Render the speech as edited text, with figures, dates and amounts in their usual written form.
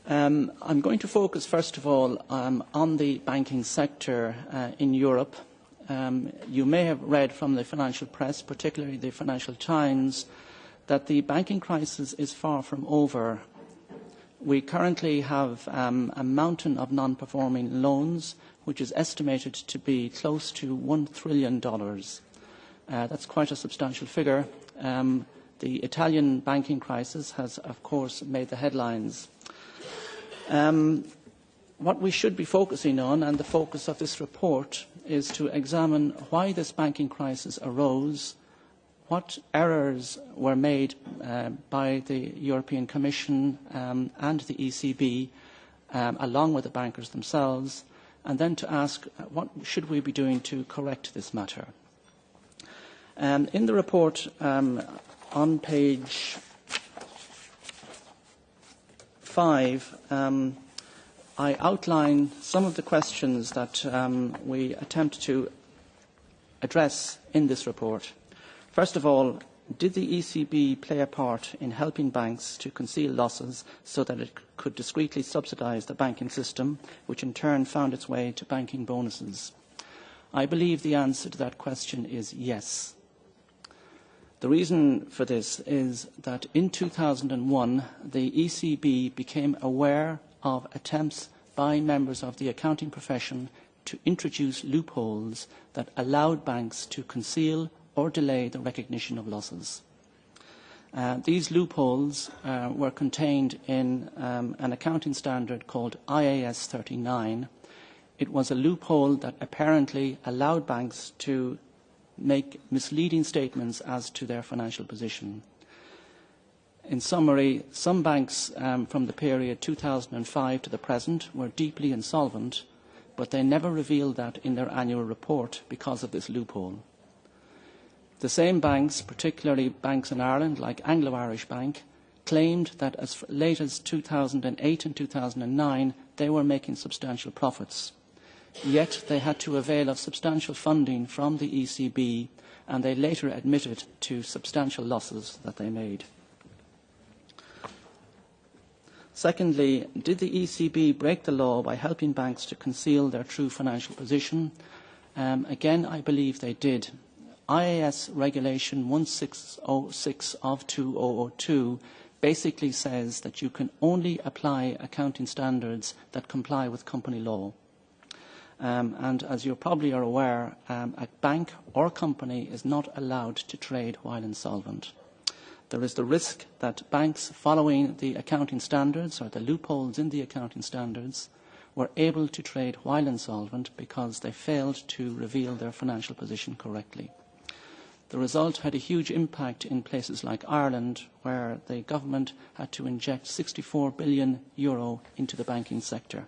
I'm going to focus, first of all, on the banking sector in Europe. You may have read from the financial press, particularly the Financial Times, that the banking crisis is far from over. We currently have a mountain of non-performing loans, which is estimated to be close to $1 trillion. That's quite a substantial figure. The Italian banking crisis has, of course, made the headlines. What we should be focusing on, and the focus of this report, is to examine why this banking crisis arose, what errors were made by the European Commission and the ECB, along with the bankers themselves, and then to ask what should we be doing to correct this matter. In the report, on page 5, I outline some of the questions that we attempt to address in this report. First of all, did the ECB play a part in helping banks to conceal losses so that it could discreetly subsidise the banking system, which in turn found its way to banking bonuses? I believe the answer to that question is yes. The reason for this is that in 2001, the ECB became aware of attempts by members of the accounting profession to introduce loopholes that allowed banks to conceal or delay the recognition of losses. These loopholes were contained in an accounting standard called IAS 39. It was a loophole that apparently allowed banks to make misleading statements as to their financial position. In summary, some banks from the period 2005 to the present were deeply insolvent, but they never revealed that in their annual report because of this loophole. The same banks, particularly banks in Ireland like Anglo-Irish Bank, claimed that as late as 2008 and 2009 they were making substantial profits. Yet they had to avail of substantial funding from the ECB, and they later admitted to substantial losses that they made. Secondly, did the ECB break the law by helping banks to conceal their true financial position? Again, I believe they did. IAS Regulation 1606 of 2002 basically says that you can only apply accounting standards that comply with company law. And as you probably are aware, a bank or company is not allowed to trade while insolvent. There is the risk that banks following the accounting standards or the loopholes in the accounting standards were able to trade while insolvent because they failed to reveal their financial position correctly. The result had a huge impact in places like Ireland, where the government had to inject €64 billion into the banking sector.